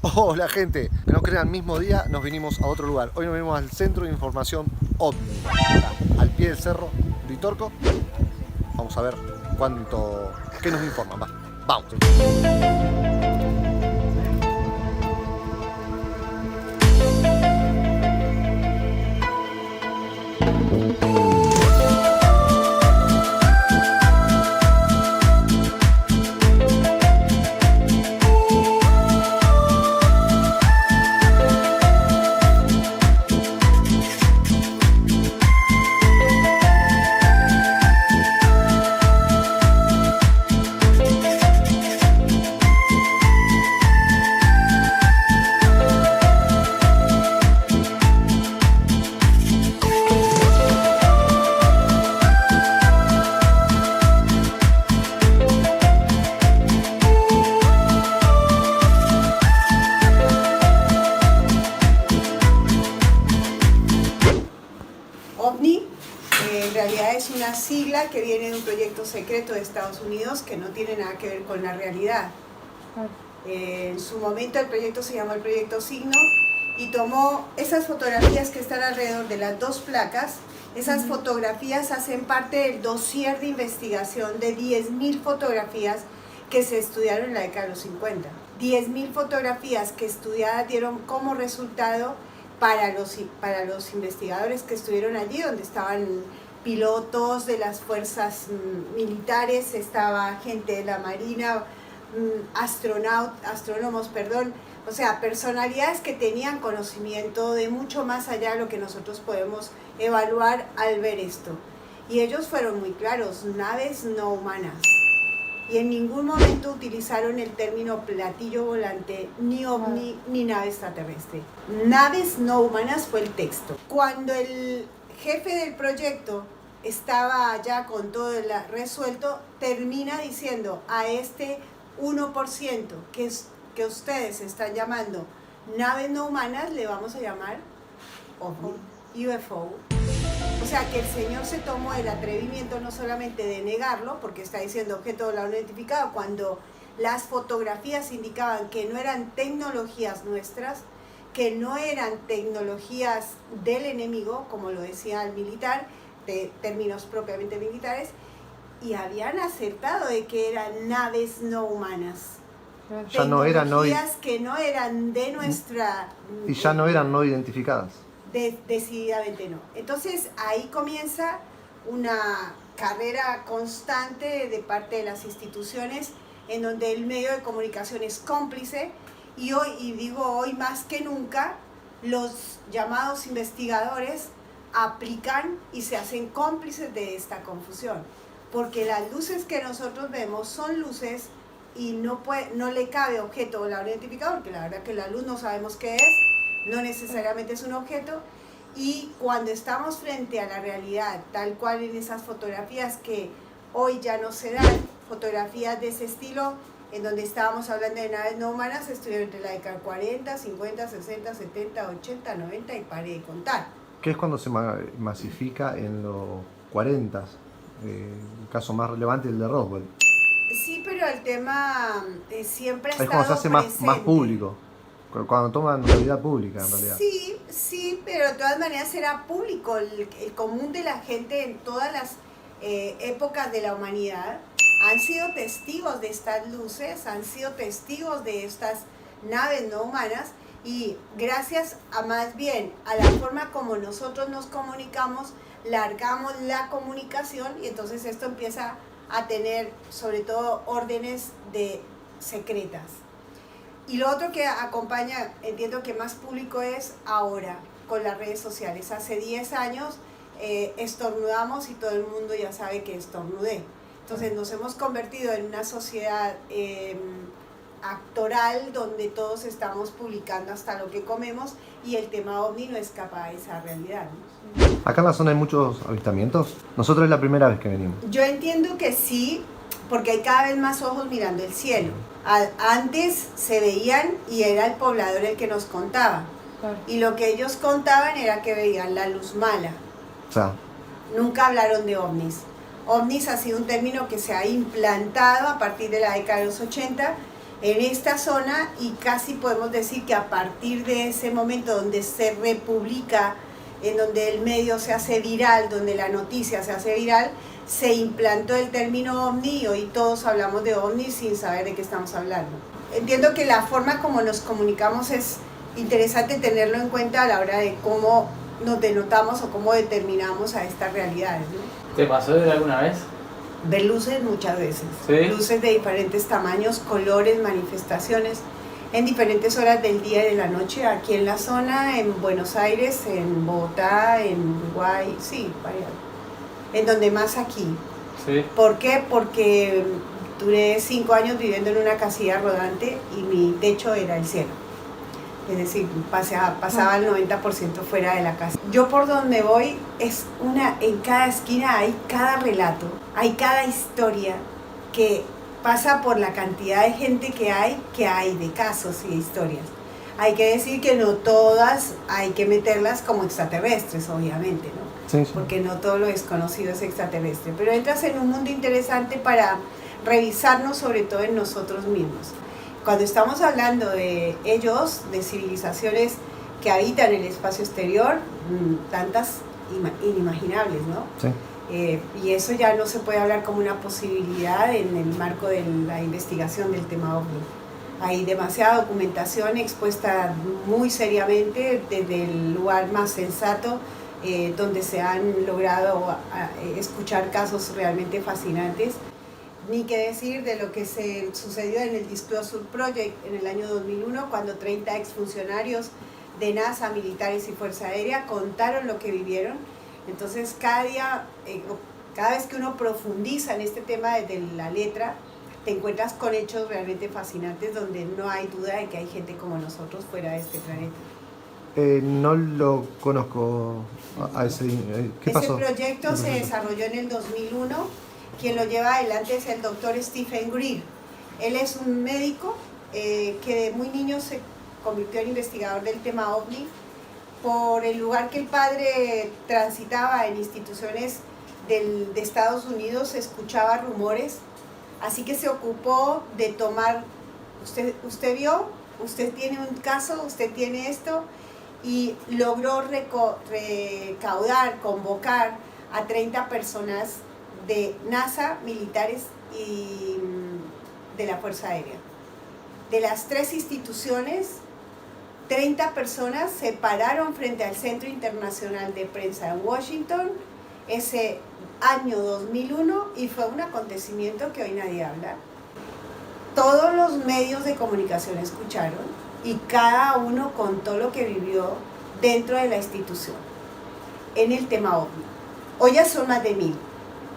Hola gente, que no crean, mismo día nos vinimos a otro lugar. Hoy nos vinimos al Centro de Información OVNI, acá, al pie del cerro Uritorco. Vamos a ver qué nos informan. Vamos. OVNI en realidad es una sigla que viene de un proyecto secreto de Estados Unidos que no tiene nada que ver con la realidad. En su momento el proyecto se llamó el Proyecto Signo y tomó esas fotografías que están alrededor de las dos placas. Esas fotografías hacen parte del dossier de investigación de 10.000 fotografías que se estudiaron en la década de los 50. 10.000 fotografías que estudiadas dieron como resultado para los investigadores que estuvieron allí, donde estaban pilotos de las fuerzas militares, estaba gente de la Marina, astrónomos, o sea, personalidades que tenían conocimiento de mucho más allá de lo que nosotros podemos evaluar al ver esto. Y ellos fueron muy claros: naves no humanas. Y en ningún momento utilizaron el término platillo volante, ni ovni, ni nave extraterrestre. Naves no humanas fue el texto. Cuando el jefe del proyecto estaba ya con todo resuelto, termina diciendo: a este 1% que ustedes están llamando naves no humanas, le vamos a llamar ovni, UFO. O sea que el señor se tomó el atrevimiento no solamente de negarlo, porque está diciendo objeto volador no identificado, cuando las fotografías indicaban que no eran tecnologías nuestras, que no eran tecnologías del enemigo, como lo decía el militar, de términos propiamente militares, y habían acertado de que eran naves no humanas. Ya no eran que no eran de nuestra... Y ya no eran no identificadas. Decididamente no. Entonces ahí comienza una carrera constante de parte de las instituciones, en donde el medio de comunicación es cómplice, y hoy más que nunca, los llamados investigadores aplican y se hacen cómplices de esta confusión, porque las luces que nosotros vemos son luces y no le cabe objeto volador identificado, porque la verdad que la luz no sabemos qué es, no necesariamente es un objeto. Y cuando estamos frente a la realidad, tal cual en esas fotografías que hoy ya no se dan, fotografías de ese estilo, en donde estábamos hablando de naves no humanas, estuvieron entre la década 40, 50, 60, 70, 80, 90 y paré de contar. ¿Qué es cuando se masifica en los 40? El caso más relevante es el de Roswell. Sí, pero el tema siempre ha estado Es como se hace más público, cuando toman notoriedad pública en realidad. Sí, pero de todas maneras era público. El común de la gente en todas las épocas de la humanidad han sido testigos de estas luces, han sido testigos de estas naves no humanas, y gracias a más bien a la forma como nosotros nos comunicamos, largamos la comunicación, y entonces esto empieza a tener sobre todo órdenes secretas. Y lo otro que acompaña, entiendo que más público es ahora, con las redes sociales. Hace 10 años estornudamos y todo el mundo ya sabe que estornudé. Entonces nos hemos convertido en una sociedad actoral, donde todos estamos publicando hasta lo que comemos, y el tema OVNI no escapa a esa realidad, ¿no? Acá en la zona hay muchos avistamientos. Nosotros es la primera vez que venimos. Yo entiendo que sí, porque hay cada vez más ojos mirando el cielo. Antes se veían y era el poblador el que nos contaba. Y lo que ellos contaban era que veían la luz mala. O sea, nunca hablaron de ovnis. Ovnis ha sido un término que se ha implantado a partir de la década de los 80, en esta zona, y casi podemos decir que a partir de ese momento donde se republica, en donde el medio se hace viral, donde la noticia se hace viral, se implantó el término ovni y hoy todos hablamos de ovni sin saber de qué estamos hablando. Entiendo que la forma como nos comunicamos es interesante tenerlo en cuenta a la hora de cómo nos denotamos o cómo determinamos a estas realidades, ¿no? ¿Te pasó de alguna vez? Ver luces muchas veces, ¿Sí? Luces de diferentes tamaños, colores, manifestaciones, en diferentes horas del día y de la noche, aquí en la zona, en Buenos Aires, en Bogotá, en Uruguay, sí, variado. En donde más aquí. Sí. ¿Por qué? Porque duré 5 años viviendo en una casilla rodante y mi techo era el cielo. Es decir, pasaba el 90% fuera de la casa. Yo por donde voy, en cada esquina hay cada relato, hay cada historia que pasa por la cantidad de gente que hay de casos y de historias. Hay que decir que no todas hay que meterlas como extraterrestres, obviamente, ¿no? Sí, sí. Porque no todo lo desconocido es extraterrestre. Pero entras en un mundo interesante para revisarnos, sobre todo en nosotros mismos. Cuando estamos hablando de ellos, de civilizaciones que habitan el espacio exterior, tantas inimaginables, ¿no? Sí. Y eso ya no se puede hablar como una posibilidad en el marco de la investigación del tema OVNI. Hay demasiada documentación expuesta muy seriamente desde el lugar más sensato, donde se han logrado escuchar casos realmente fascinantes. Ni que decir de lo que se sucedió en el Disclosure Project en el año 2001, cuando 30 exfuncionarios de NASA, militares y Fuerza Aérea contaron lo que vivieron. Entonces, cada vez que uno profundiza en este tema desde la letra, te encuentras con hechos realmente fascinantes donde no hay duda de que hay gente como nosotros fuera de este planeta. No lo conozco a ese. ¿Qué pasó? Ese proyecto se desarrolló en el 2001. Quien lo lleva adelante es el doctor Stephen Greer. Él es un médico que de muy niño se convirtió en investigador del tema OVNI. Por el lugar que el padre transitaba en instituciones de Estados Unidos, escuchaba rumores, así que se ocupó de tomar, usted vio, usted tiene un caso, usted tiene esto, y logró recaudar, convocar a 30 personas de NASA, militares y de la Fuerza Aérea. De las 3 instituciones, 30 personas se pararon frente al Centro Internacional de Prensa en Washington ese año 2001 y fue un acontecimiento que hoy nadie habla. Todos los medios de comunicación escucharon y cada uno contó lo que vivió dentro de la institución en el tema OVNI. Hoy ya son más de 1000.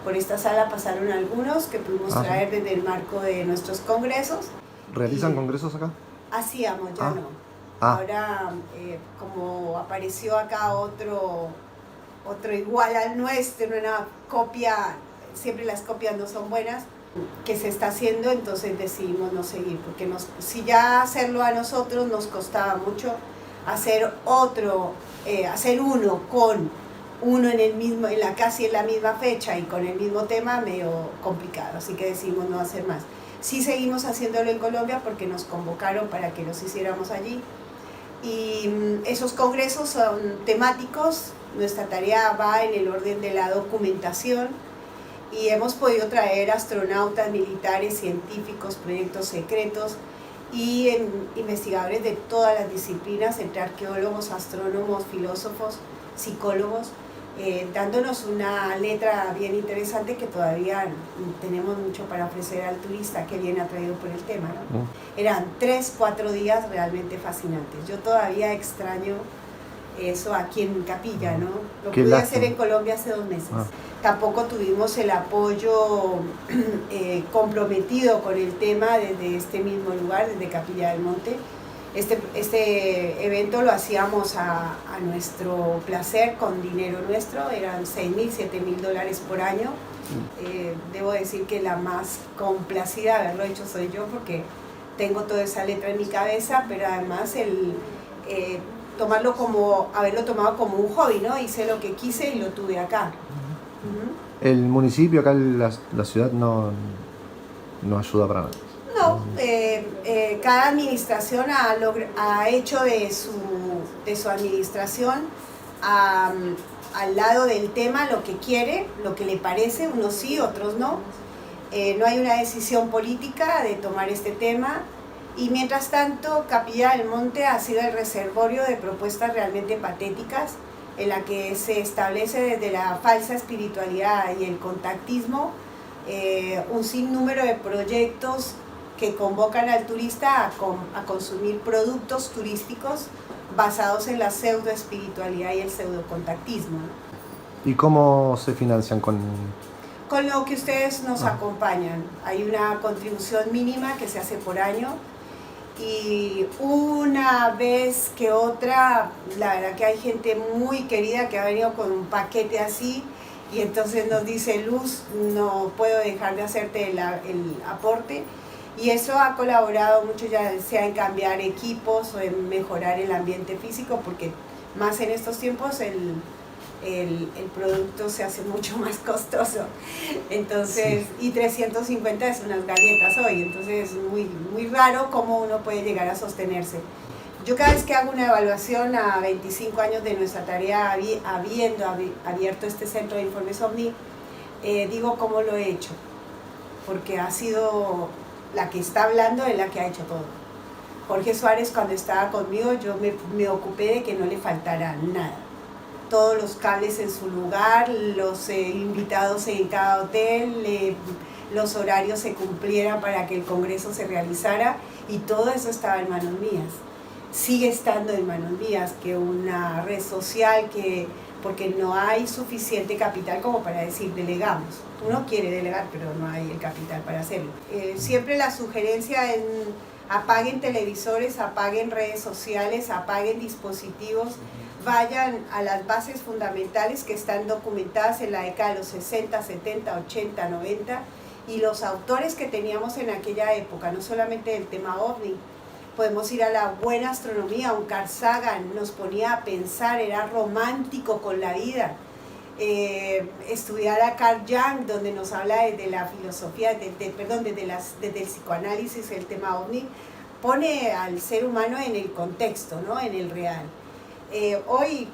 Por esta sala pasaron algunos que pudimos traer desde el marco de nuestros congresos. ¿Realizan congresos acá? Hacíamos, ya no. Ahora, como apareció acá otro igual al nuestro, una copia, siempre las copias no son buenas, que se está haciendo, entonces decidimos no seguir, porque si ya hacerlo a nosotros nos costaba mucho, hacer uno con uno casi en la misma fecha y con el mismo tema, medio complicado, así que decidimos no hacer más. Sí seguimos haciéndolo en Colombia porque nos convocaron para que los hiciéramos allí, y esos congresos son temáticos. Nuestra tarea va en el orden de la documentación y hemos podido traer astronautas, militares, científicos, proyectos secretos y investigadores de todas las disciplinas, entre arqueólogos, astrónomos, filósofos, psicólogos, dándonos una letra bien interesante que todavía tenemos mucho para ofrecer al turista que viene atraído por el tema, ¿no? Eran 3-4 días realmente fascinantes. Yo todavía extraño eso aquí en Capilla, ¿no? Lo pude hacer en Colombia hace 2 meses. Tampoco tuvimos el apoyo comprometido con el tema desde este mismo lugar, desde Capilla del Monte. Este evento lo hacíamos a nuestro placer, con dinero nuestro, eran $6,000, $7,000 por año. Debo decir que la más complacida de haberlo hecho soy yo, porque tengo toda esa letra en mi cabeza, pero además haberlo tomado como un hobby, ¿no? Hice lo que quise y lo tuve acá. El municipio, acá la ciudad no ayuda para nada. No, cada administración ha hecho de su administración al lado del tema lo que quiere, lo que le parece, unos sí, otros no. No hay una decisión política de tomar este tema y mientras tanto Capilla del Monte ha sido el reservorio de propuestas realmente patéticas en la que se establece desde la falsa espiritualidad y el contactismo un sinnúmero de proyectos que convocan al turista a consumir productos turísticos basados en la pseudoespiritualidad y el pseudocontactismo, ¿no? ¿Y cómo se financian con lo que ustedes nos acompañan? Hay una contribución mínima que se hace por año y una vez que otra, la verdad que hay gente muy querida que ha venido con un paquete así y entonces nos dice: Luz, no puedo dejar de hacerte el aporte. Y eso ha colaborado mucho, ya sea en cambiar equipos o en mejorar el ambiente físico, porque más en estos tiempos el producto se hace mucho más costoso. Entonces, sí. Y 350 es unas galletas hoy, entonces es muy raro cómo uno puede llegar a sostenerse. Yo cada vez que hago una evaluación a 25 años de nuestra tarea, habiendo abierto este centro de informes OVNI, digo cómo lo he hecho, porque ha sido la que está hablando, es la que ha hecho todo. Jorge Suárez, cuando estaba conmigo, yo me ocupé de que no le faltara nada. Todos los cables en su lugar, los invitados en cada hotel, los horarios se cumplieran para que el congreso se realizara y todo eso estaba en manos mías. Sigue estando en manos mías, que una red social porque no hay suficiente capital como para decir delegamos. Uno quiere delegar, pero no hay el capital para hacerlo. Siempre la sugerencia en apaguen televisores, apaguen redes sociales, apaguen dispositivos, vayan a las bases fundamentales que están documentadas en la década de los 60, 70, 80, 90 y los autores que teníamos en aquella época, no solamente del tema OVNI. Podemos ir a la buena astronomía, un Carl Sagan nos ponía a pensar, era romántico con la vida. Estudiar a Carl Jung, donde nos habla desde la filosofía, desde el psicoanálisis, el tema OVNI, pone al ser humano en el contexto, ¿no? En el real. Hoy,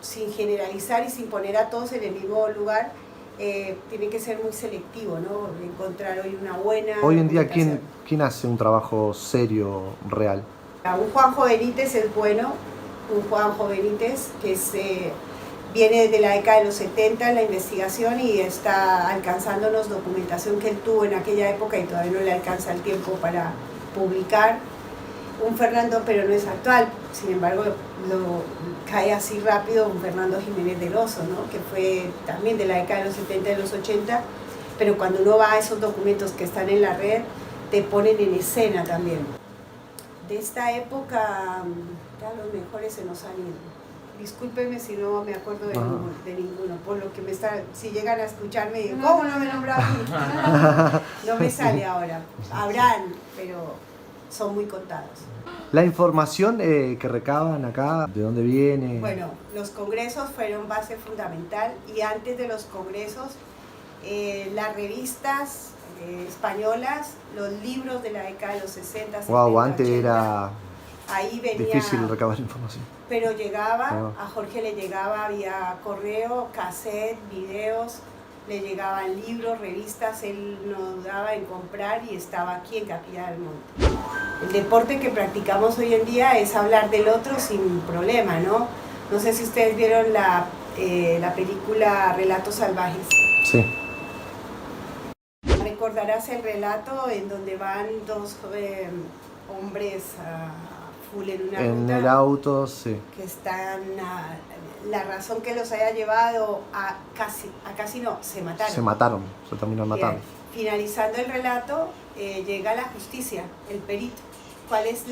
sin generalizar y sin poner a todos en el mismo lugar, tiene que ser muy selectivo, ¿no? Encontrar hoy una buena... Hoy en día, ¿quién hace un trabajo serio, real? Un Juanjo Benítez es bueno, un Juanjo Benítez que viene desde la década de los 70 en la investigación y está alcanzándonos documentación que él tuvo en aquella época y todavía no le alcanza el tiempo para publicar. Un Fernando, pero no es actual, sin embargo cae así rápido, un Fernando Jiménez del Oso, ¿no? Que fue también de la década de los 70 y de los 80, pero cuando uno va a esos documentos que están en la red, te ponen en escena también. De esta época, ya los mejores se nos han ido. Discúlpeme si no me acuerdo de ninguno, por lo que si llegan a escucharme, digo, ¿cómo no me nombraba a mí? No me sale ahora. Habrán, pero son muy contados. La información que recaban acá, ¿de dónde viene? Bueno, los congresos fueron base fundamental y antes de los congresos, las revistas españolas, los libros de la década de los 60, 70, Wow, antes 80, era ahí venía, difícil recabar información. Pero llegaba, a Jorge le llegaba vía correo, cassette, videos, le llegaban libros, revistas, él no dudaba en comprar y estaba aquí en Capilla del Monte. El deporte que practicamos hoy en día es hablar del otro sin problema, ¿no? No sé si ustedes vieron la película Relatos Salvajes. Sí. Recordarás el relato en donde van dos hombres full en una ruta. En el auto, sí. Que están... la razón que los haya llevado a casi no, se mataron. Se terminaron matando. Finalizando el relato, llega la justicia, el perito. ¿Cuál es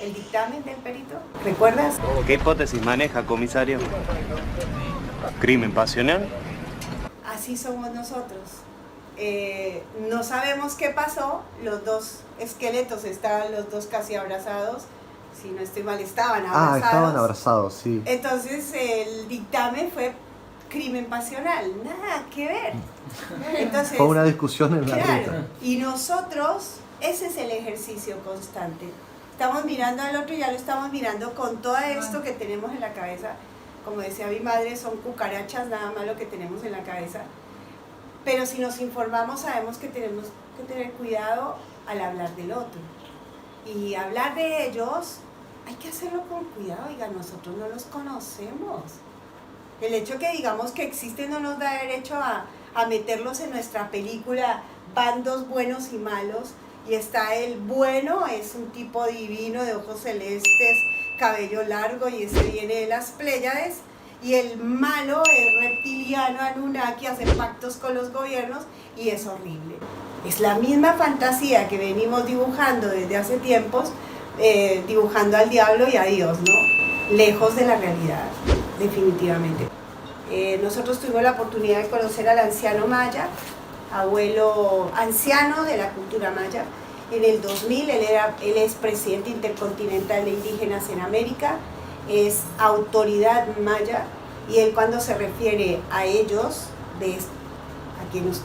el dictamen del perito? ¿Recuerdas? ¿Qué hipótesis maneja, comisario? ¿Crimen pasional? Así somos nosotros. No sabemos qué pasó, los dos esqueletos estaban los dos casi abrazados. Si no estoy mal, estaban abrazados. Estaban abrazados, sí. Entonces el dictamen fue crimen pasional, nada que ver. Entonces, Fue una discusión en la claro, ruta. y nosotros, ese es el ejercicio constante. Estamos mirando al otro y ya lo estamos mirando con todo esto que tenemos en la cabeza. Como decía mi madre, son cucarachas nada más lo que tenemos en la cabeza. Pero si nos informamos sabemos que tenemos que tener cuidado al hablar del otro. Y hablar de ellos hay que hacerlo con cuidado, oiga, nosotros no los conocemos. El hecho que digamos que existen no nos da derecho a meterlos en nuestra película, bandos buenos y malos, y está el bueno, es un tipo divino de ojos celestes, cabello largo, y ese viene de las Pléyades, y el malo es reptiliano, Anunnaki, hace pactos con los gobiernos, y es horrible. Es la misma fantasía que venimos dibujando desde hace tiempos, dibujando al diablo y a Dios, ¿no? Lejos de la realidad, definitivamente. Nosotros tuvimos la oportunidad de conocer al anciano maya, abuelo anciano de la cultura maya. En el 2000 él es presidente intercontinental de indígenas en América, es autoridad maya, y él cuando se refiere a ellos, a quienes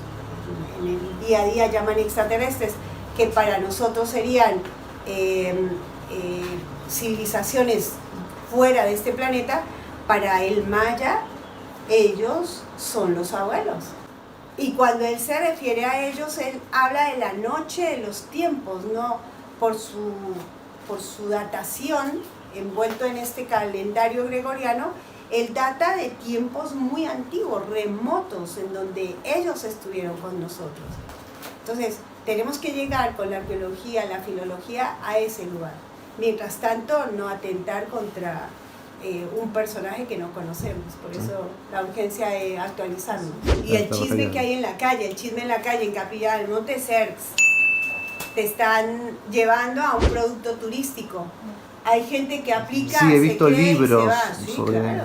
en el día a día llaman extraterrestres, que para nosotros serían civilizaciones fuera de este planeta, para el maya ellos son los abuelos. Y cuando él se refiere a ellos, él habla de la noche de los tiempos, no por su datación, envuelto en este calendario gregoriano. Él data de tiempos muy antiguos, remotos, en donde ellos estuvieron con nosotros. Entonces, tenemos que llegar con la arqueología, la filología, a ese lugar. Mientras tanto, no atentar contra un personaje que no conocemos. Por eso la urgencia de actualizarnos. Y el chisme que hay en la calle, el chisme en la calle, en Capilla del Monte Cercs, te están llevando a un producto turístico. Hay gente que aplica, Sí, he visto se cree libros y se va. Sí, sobre... claro.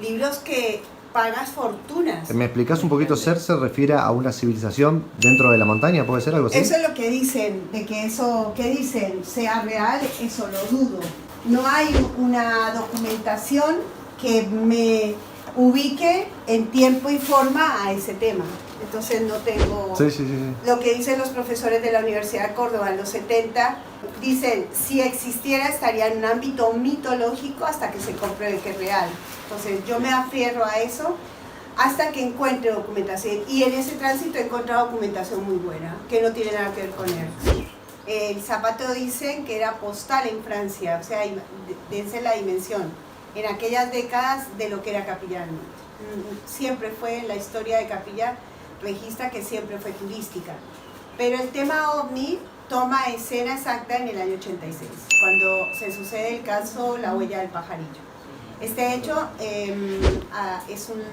Libros que pagas fortunas. ¿Me explicás un poquito? ¿Ser se refiere a una civilización dentro de la montaña? ¿Puede ser algo así? Eso es lo que dicen, de que eso que dicen sea real, eso lo dudo. No hay una documentación que me ubique en tiempo y forma a ese tema. Entonces no tengo... Sí. Lo que dicen los profesores de la Universidad de Córdoba en los 70, dicen, si existiera estaría en un ámbito mitológico hasta que se compruebe que es real. Entonces yo me afierro a eso hasta que encuentre documentación. Y en ese tránsito he encontrado documentación muy buena, que no tiene nada que ver con él. El zapato dicen que era postal en Francia, o sea, dense la dimensión, en aquellas décadas de lo que era Capilla del Monte. Siempre fue en la historia de Capilla, registra que siempre fue turística. Pero el tema OVNI toma escena exacta en el año 86, cuando se sucede el caso La Huella del Pajarillo. Este hecho es un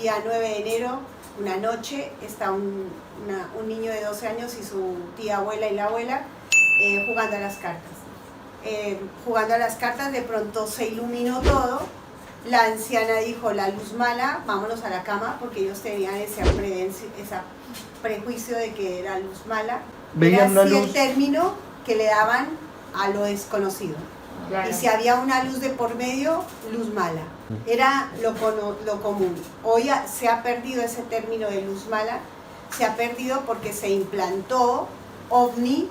día 9 de enero, una noche, está un niño de 12 años y su tía abuela y la abuela jugando a las cartas. Jugando a las cartas, de pronto se iluminó todo. La anciana dijo, la luz mala, vámonos a la cama, porque ellos tenían ese prejuicio de que era luz mala. Veían era una así luz. el término que le daban a lo desconocido. Claro. Y si había una luz de por medio, luz mala. Era lo común. Hoy se ha perdido ese término de luz mala, se ha perdido porque se implantó OVNI,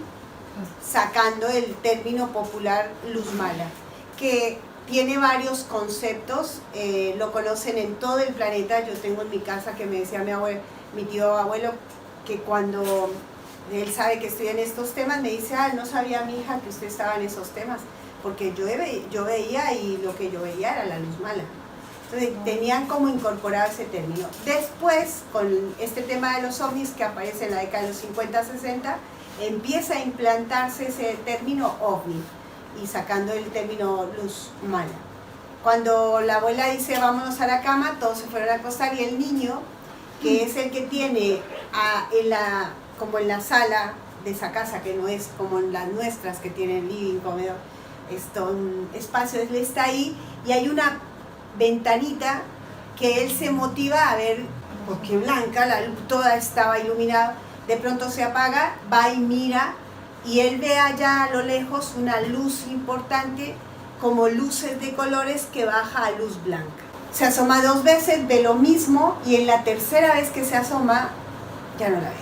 sacando el término popular luz mala, que tiene varios conceptos, lo conocen en todo el planeta. Yo tengo en mi casa, que me decía mi tío abuelo, que cuando él sabe que estoy en estos temas, me dice, no sabía mi hija que usted estaba en esos temas, porque yo veía y lo que yo veía era la luz mala. Entonces tenían como incorporado ese término. Después, con este tema de los ovnis que aparece en la década de los 50-60, empieza a implantarse ese término OVNI y sacando el término luz mala. Cuando la abuela dice vámonos a la cama, todos se fueron a acostar y el niño, que es el que tiene como en la sala de esa casa, que no es como en las nuestras que tienen living, comedor, un espacio, él está ahí y hay una ventanita que él se motiva a ver, porque blanca, la luz toda estaba iluminada, de pronto se apaga, va y mira y él ve allá a lo lejos una luz importante, como luces de colores que baja a luz blanca. Se asoma 2 veces, ve lo mismo y en la tercera vez que se asoma ya no la ve.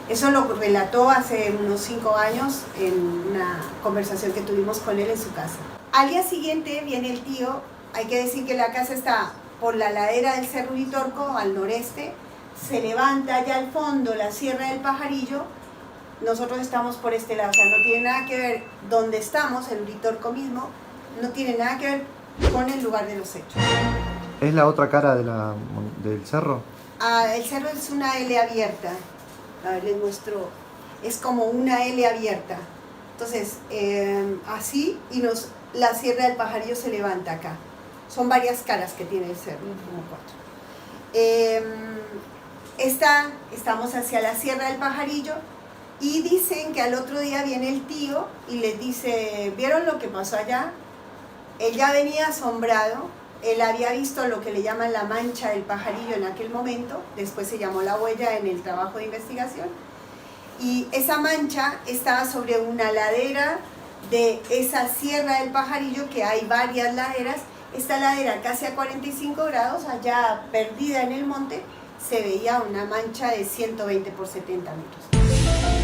Eso lo relató hace unos 5 años en una conversación que tuvimos con él en su casa. Al día siguiente viene el tío. Hay que decir que la casa está por la ladera del Cerro Uritorco, al noreste. Se levanta allá al fondo la Sierra del Pajarillo. Nosotros estamos por este lado, o sea, no tiene nada que ver donde estamos, el Uritorco mismo, no tiene nada que ver con el lugar de los hechos. ¿Es la otra cara del cerro? El cerro es una L abierta. A ver, les muestro. Es como una L abierta. Entonces, así, y la Sierra del Pajarillo se levanta acá. Son varias caras que tiene el cerro, como 4. Estamos hacia la Sierra del Pajarillo y dicen que al otro día viene el tío y les dice, ¿vieron lo que pasó allá? Él ya venía asombrado, él había visto lo que le llaman la mancha del pajarillo en aquel momento, después se llamó la huella en el trabajo de investigación, y esa mancha estaba sobre una ladera de esa Sierra del Pajarillo, que hay varias laderas. Esta ladera casi a 45 grados, allá perdida en el monte, se veía una mancha de 120 por 70 metros.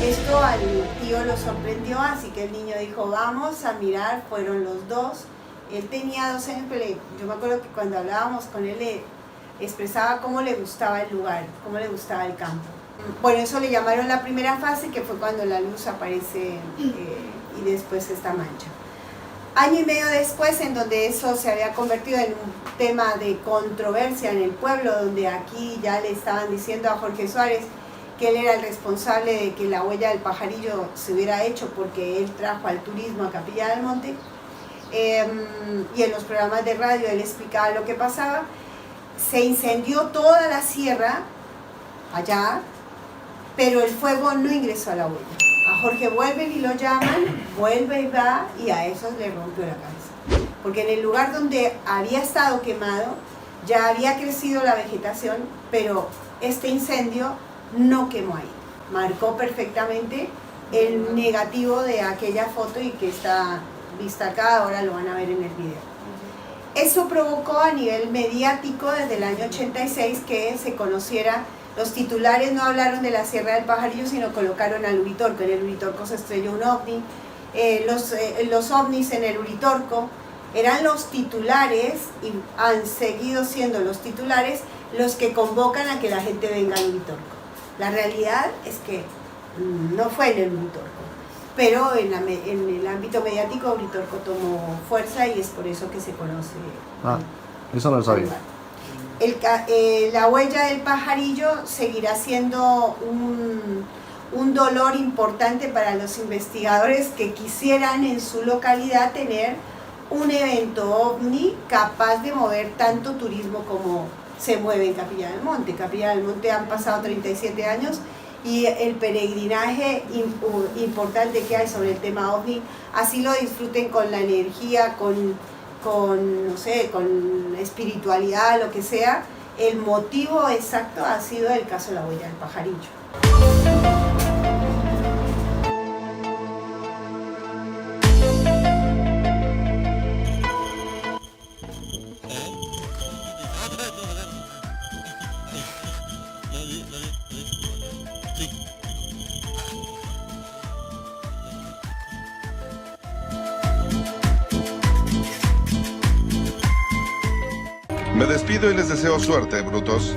Esto al tío lo sorprendió, así que el niño dijo, vamos a mirar. Fueron los dos. Él tenía 2 años, pero yo me acuerdo que cuando hablábamos con él le expresaba cómo le gustaba el lugar, cómo le gustaba el campo. Bueno, eso le llamaron la primera fase, que fue cuando la luz aparece y después esta mancha. Año y medio después, en donde eso se había convertido en un tema de controversia en el pueblo, donde aquí ya le estaban diciendo a Jorge Suárez que él era el responsable de que la huella del pajarillo se hubiera hecho porque él trajo al turismo a Capilla del Monte, y en los programas de radio él explicaba lo que pasaba. Se incendió toda la sierra allá, pero el fuego no ingresó a la huella. A Jorge vuelven y lo llaman, vuelve y va, y a esos le rompió la cabeza. Porque en el lugar donde había estado quemado ya había crecido la vegetación, pero este incendio no quemó ahí. Marcó perfectamente el negativo de aquella foto y que está vista acá, ahora lo van a ver en el video. Eso provocó a nivel mediático desde el año 86 que se conociera. Los titulares no hablaron de la Sierra del Pajarillo, sino colocaron al Uritorco. En el Uritorco se estrelló un ovni. Los ovnis en el Uritorco eran los titulares, y han seguido siendo los titulares los que convocan a que la gente venga al Uritorco. La realidad es que no fue en el Uritorco, pero en el ámbito mediático Uritorco tomó fuerza y es por eso que se conoce. Eso no lo sabía. La huella del pajarillo seguirá siendo un dolor importante para los investigadores que quisieran en su localidad tener un evento ovni capaz de mover tanto turismo como se mueve en Capilla del Monte. Capilla del Monte han pasado 37 años y el peregrinaje importante que hay sobre el tema ovni, así lo disfruten con la energía, no sé, con espiritualidad, lo que sea. El motivo exacto ha sido el caso de la huella del pajarillo. Me despido y les deseo suerte, brutos.